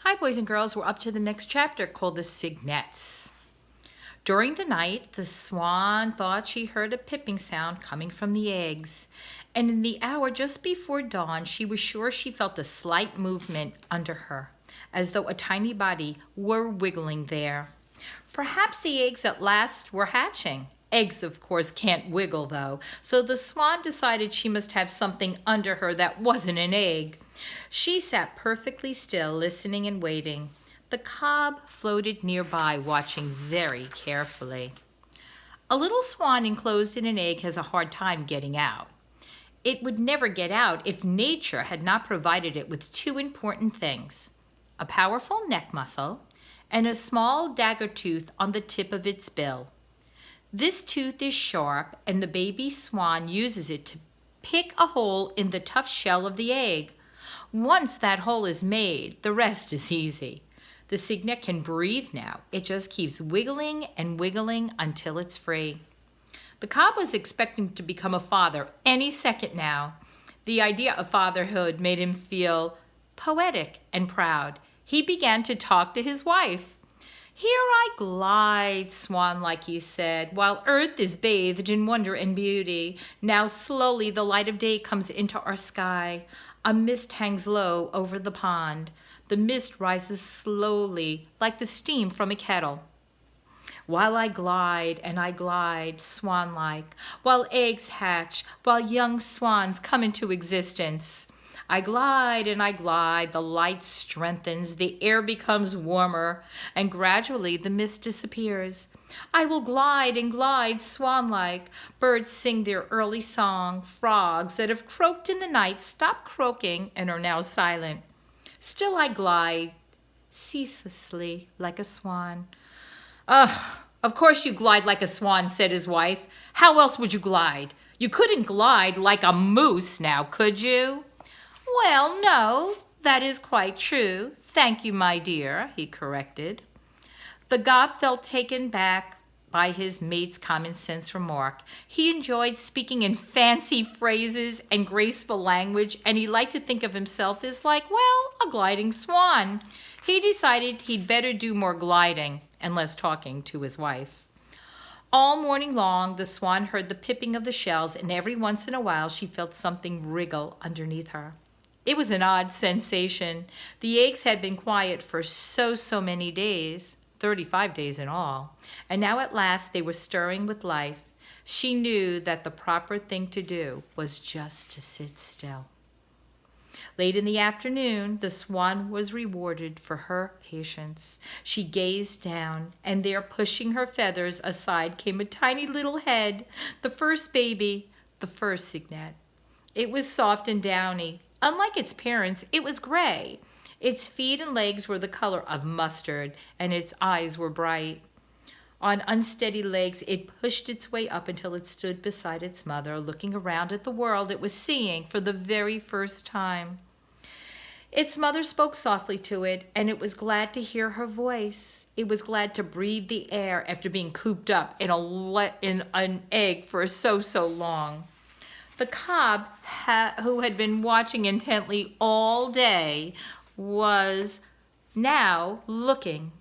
Hi, boys and girls. We're up to the next chapter called the Cygnets. During the night, the swan thought she heard a piping sound coming from the eggs. And in the hour just before dawn, she was sure she felt a slight movement under her, as though a tiny body were wiggling there. Perhaps the eggs at last were hatching. Eggs, of course, can't wiggle, though, so the swan decided she must have something under her that wasn't an egg. She sat perfectly still, listening and waiting. The cob floated nearby, watching very carefully. A little swan enclosed in an egg has a hard time getting out. It would never get out if nature had not provided it with two important things: a powerful neck muscle and a small dagger tooth on the tip of its bill. This tooth is sharp, and the baby swan uses it to pick a hole in the tough shell of the egg. Once that hole is made, the rest is easy. The cygnet can breathe now. It just keeps wiggling and wiggling until it's free. The cob was expecting to become a father any second now. The idea of fatherhood made him feel poetic and proud. He began to talk to his wife. "Here I glide, swan-like," he said, "while earth is bathed in wonder and beauty. Now slowly the light of day comes into our sky. A mist hangs low over the pond. The mist rises slowly, like the steam from a kettle. While I glide and I glide, swan-like, while eggs hatch, while young swans come into existence. I glide and I glide, the light strengthens, the air becomes warmer, and gradually the mist disappears. I will glide and glide, swan-like. Birds sing their early song. Frogs that have croaked in the night stop croaking and are now silent. Still I glide, ceaselessly, like a swan." "Ugh, of course you glide like a swan," said his wife. "How else would you glide? You couldn't glide like a moose now, could you?" "Well, no, that is quite true. Thank you, my dear," he corrected. The gob felt taken back by his mate's common sense remark. He enjoyed speaking in fancy phrases and graceful language, and he liked to think of himself as like, well, a gliding swan. He decided he'd better do more gliding and less talking to his wife. All morning long, the swan heard the pipping of the shells, and every once in a while she felt something wriggle underneath her. It was an odd sensation. The eggs had been quiet for so many days, 35 days in all, and now at last they were stirring with life. She knew that the proper thing to do was just to sit still. Late in the afternoon, the swan was rewarded for her patience. She gazed down, and there, pushing her feathers aside, came a tiny little head, the first baby, the first cygnet. It was soft and downy. Unlike its parents, it was gray. Its feet and legs were the color of mustard, and its eyes were bright. On unsteady legs, it pushed its way up until it stood beside its mother, looking around at the world it was seeing for the very first time. Its mother spoke softly to it, and it was glad to hear her voice. It was glad to breathe the air after being cooped up in an egg for so long. The cob, who had been watching intently all day, was now looking.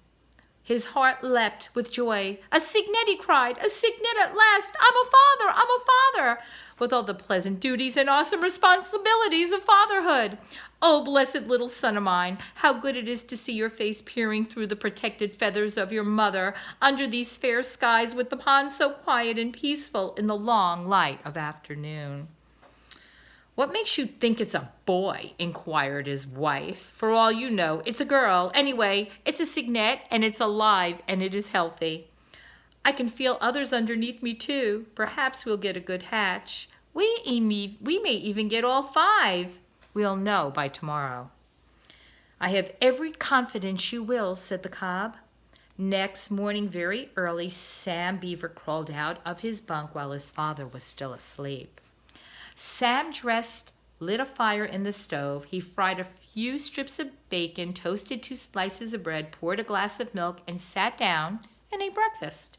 His heart leapt with joy. "A cygnet," he cried. "A cygnet at last! I'm a father! I'm a father!" With all the pleasant duties and awesome responsibilities of fatherhood. "Oh, blessed little son of mine, how good it is to see your face peering through the protected feathers of your mother under these fair skies with the pond so quiet and peaceful in the long light of afternoon." "What makes you think it's a boy?" inquired his wife. "For all you know, it's a girl. Anyway, it's a cygnet, and it's alive, and it is healthy. I can feel others underneath me, too. Perhaps we'll get a good hatch. We may even get all 5. We'll know by tomorrow." "I have every confidence you will," said the cob. Next morning, very early, Sam Beaver crawled out of his bunk while his father was still asleep. Sam dressed, lit a fire in the stove. He fried a few strips of bacon, toasted 2 slices of bread, poured a glass of milk, and sat down and ate breakfast.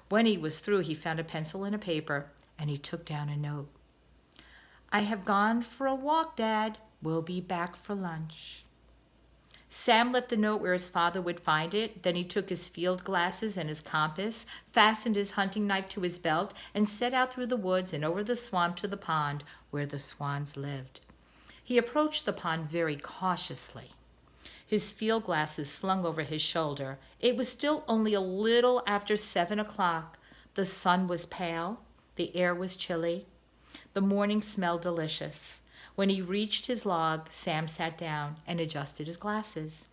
When he was through, he found a pencil and a paper, and he took down a note. "I have gone for a walk, Dad. We'll be back for lunch." Sam left the note where his father would find it. Then he took his field glasses and his compass, fastened his hunting knife to his belt, and set out through the woods and over the swamp to the pond where the swans lived. He approached the pond very cautiously, his field glasses slung over his shoulder. It was still only a little after 7 o'clock. The sun was pale. The air was chilly. The morning smelled delicious. When he reached his log, Sam sat down and adjusted his glasses.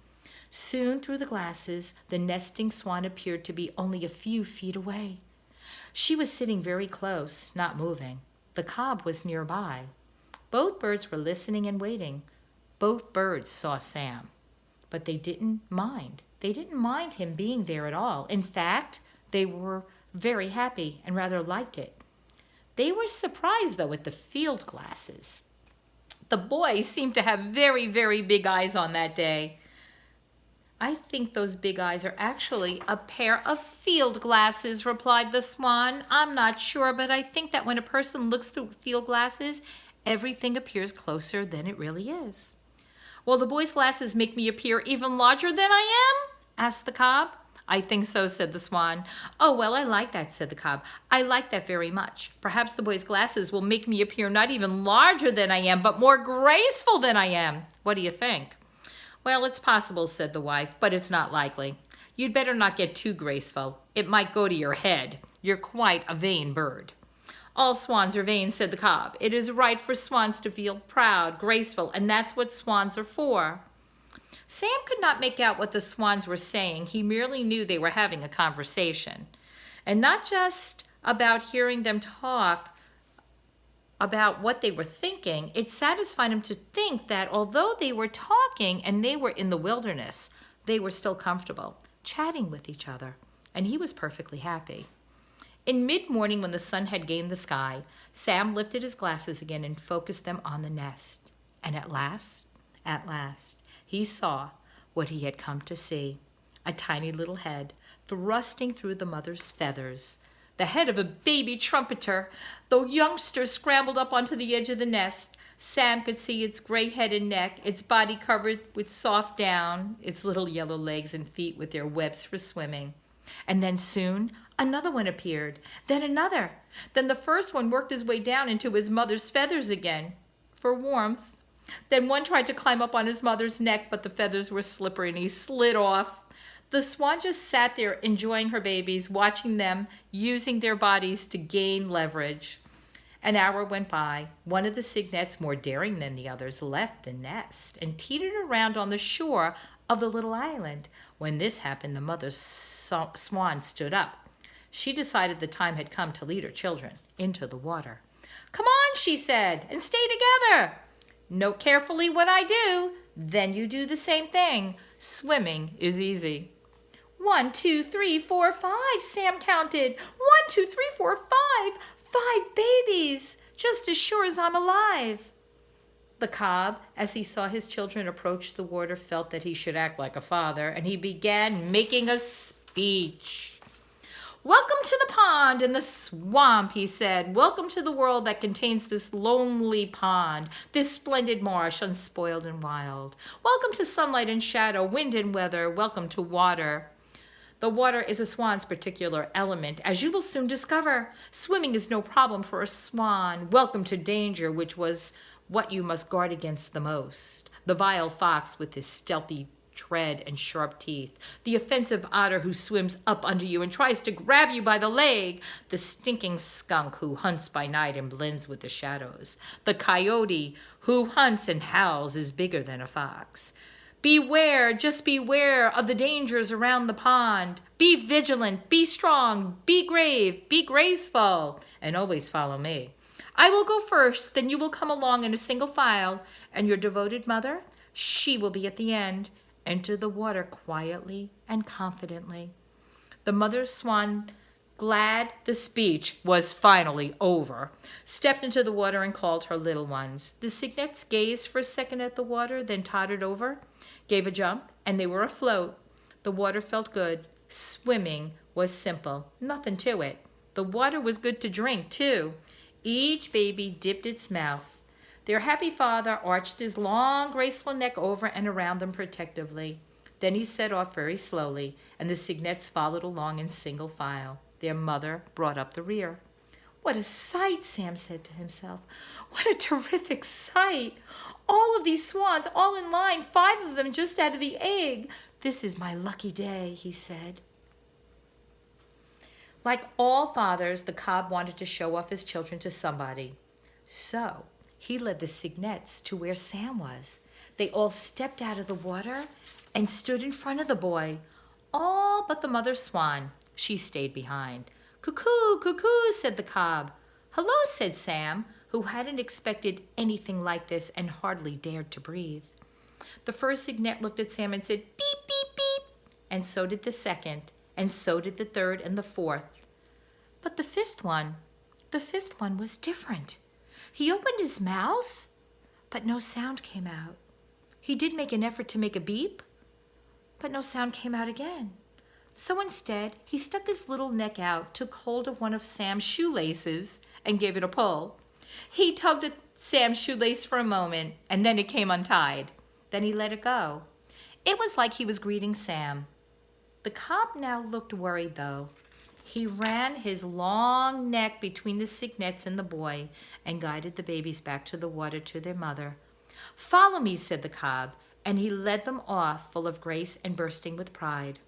Soon through the glasses, the nesting swan appeared to be only a few feet away. She was sitting very close, not moving. The cob was nearby. Both birds were listening and waiting. Both birds saw Sam, but they didn't mind. They didn't mind him being there at all. In fact, they were very happy and rather liked it. They were surprised, though, at the field glasses. The boys seemed to have very, very big eyes on that day. I think those big eyes are actually a pair of field glasses, replied the swan. I'm not sure, but I think that when a person looks through field glasses, everything appears closer than it really is. Well, the boys' glasses make me appear even larger than I am? Asked the cob. I think so, said the swan. Oh, well, I like that, said the cob. I like that very much. Perhaps the boys' glasses will make me appear not even larger than I am, but more graceful than I am. What do you think? Well, it's possible, said the wife, but it's not likely. You'd better not get too graceful. It might go to your head. You're quite a vain bird. All swans are vain, said the cob. It is right for swans to feel proud, graceful, and that's what swans are for. Sam could not make out what the swans were saying. He merely knew they were having a conversation. And not just about hearing them talk about what they were thinking. It satisfied him to think that although they were talking and they were in the wilderness, they were still comfortable, chatting with each other. And he was perfectly happy. In mid-morning, when the sun had gained the sky, Sam lifted his glasses again and focused them on the nest. And at last, he saw what he had come to see, a tiny little head thrusting through the mother's feathers, the head of a baby trumpeter. The youngster scrambled up onto the edge of the nest. Sam could see its gray head and neck, its body covered with soft down, its little yellow legs and feet with their webs for swimming. And then soon another one appeared, then another. Then the first one worked his way down into his mother's feathers again for warmth. Then one tried to climb up on his mother's neck, but the feathers were slippery and he slid off. The swan just sat there enjoying her babies, watching them, using their bodies to gain leverage. An hour went by. One of the cygnets, more daring than the others, left the nest and teetered around on the shore of the little island. When this happened, the mother swan stood up. She decided the time had come to lead her children into the water. Come on, she said, and stay together. Note carefully what I do, then you do the same thing. Swimming is easy. 1, 2, 3, 4, 5, Sam counted. 1, 2, 3, 4, 5. 5 babies, just as sure as I'm alive. The cob, as he saw his children approach the water, felt that he should act like a father, and he began making a speech. Welcome to the pond and the swamp, he said. Welcome to the world that contains this lonely pond, this splendid marsh, unspoiled and wild. Welcome to sunlight and shadow, wind and weather. Welcome to water. The water is a swan's particular element, as you will soon discover. Swimming is no problem for a swan. Welcome to danger, which was what you must guard against the most. The vile fox with his stealthy tread and sharp teeth, the offensive otter who swims up under you and tries to grab you by the leg, the stinking skunk who hunts by night and blends with the shadows, the coyote who hunts and howls is bigger than a fox. Beware, just beware of the dangers around the pond. Be vigilant, be strong, be grave, be graceful, and always follow me. I will go first, then you will come along in a single file, and your devoted mother, she will be at the end. Enter the water quietly and confidently. The mother swan, glad the speech was finally over, stepped into the water and called her little ones. The cygnets gazed for a second at the water, then tottered over, gave a jump, and they were afloat. The water felt good. Swimming was simple, nothing to it. The water was good to drink, too. Each baby dipped its mouth. Their happy father arched his long, graceful neck over and around them protectively. Then he set off very slowly, and the Cygnets followed along in single file. Their mother brought up the rear. "What a sight," Sam said to himself. "What a terrific sight! All of these swans, all in line, 5 of them just out of the egg. This is my lucky day," he said. Like all fathers, the cob wanted to show off his children to somebody. So he led the Cygnets to where Sam was. They all stepped out of the water and stood in front of the boy, all but the mother swan. She stayed behind. "Cuckoo, cuckoo," said the cob. "Hello," said Sam, who hadn't expected anything like this and hardly dared to breathe. The first Cygnet looked at Sam and said, "Beep, beep, beep," and so did the second, and so did the third and the fourth. But the fifth one was different. He opened his mouth, but no sound came out. He did make an effort to make a beep, but no sound came out again. So instead, he stuck his little neck out, took hold of one of Sam's shoelaces, and gave it a pull. He tugged at Sam's shoelace for a moment, and then it came untied. Then he let it go. It was like he was greeting Sam. The cob now looked worried, though. He ran his long neck between the Cygnets and the boy and guided the babies back to the water to their mother. "Follow me," said the cob, and he led them off, full of grace and bursting with pride.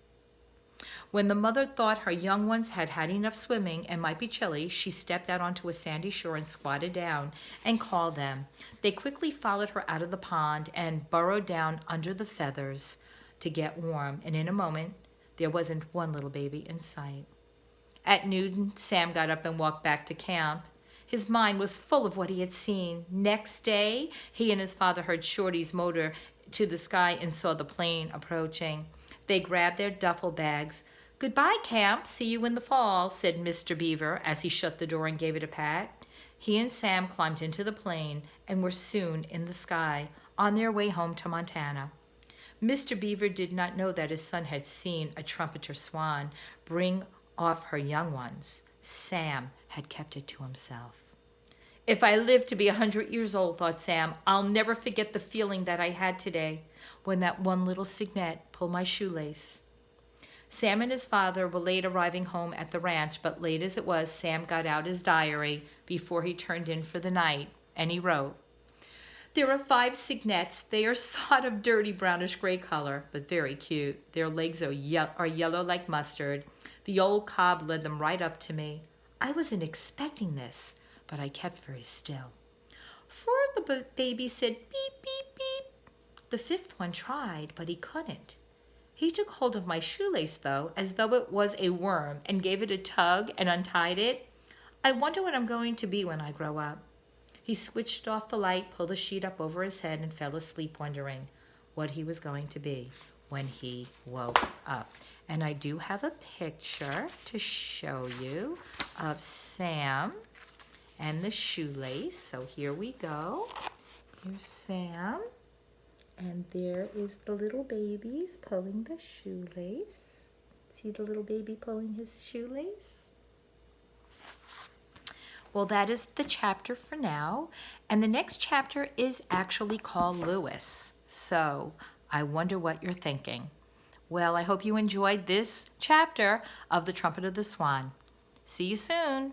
When the mother thought her young ones had had enough swimming and might be chilly, she stepped out onto a sandy shore and squatted down and called them. They quickly followed her out of the pond and burrowed down under the feathers to get warm, and in a moment, there wasn't one little baby in sight. At noon, Sam got up and walked back to camp. His mind was full of what he had seen. Next day, he and his father heard Shorty's motor to the sky and saw the plane approaching. They grabbed their duffel bags. "Goodbye, camp. See you in the fall," said Mr. Beaver as he shut the door and gave it a pat. He and Sam climbed into the plane and were soon in the sky, on their way home to Montana. Mr. Beaver did not know that his son had seen a trumpeter swan bring off her young ones. Sam had kept it to himself. "If I live to be 100 years old," thought Sam, "I'll never forget the feeling that I had today when that one little Cygnet pulled my shoelace." Sam and his father were late arriving home at the ranch, but late as it was, Sam got out his diary before he turned in for the night, and he wrote, "There are 5 Cygnets. They are sort of dirty brownish-gray color, but very cute. Their legs are yellow like mustard. The old cob led them right up to me. I wasn't expecting this, but I kept very still. 4 of the babies said beep, beep, beep. The 5th one tried, but he couldn't. He took hold of my shoelace, though, as though it was a worm, and gave it a tug and untied it. I wonder what I'm going to be when I grow up." He switched off the light, pulled the sheet up over his head, and fell asleep wondering what he was going to be when he woke up. And I do have a picture to show you of Sam and the shoelace. So here we go. Here's Sam. And there is the little babies pulling the shoelace. See the little baby pulling his shoelace? Well, that is the chapter for now. And the next chapter is actually called Lewis. So I wonder what you're thinking. Well, I hope you enjoyed this chapter of The Trumpet of the Swan. See you soon.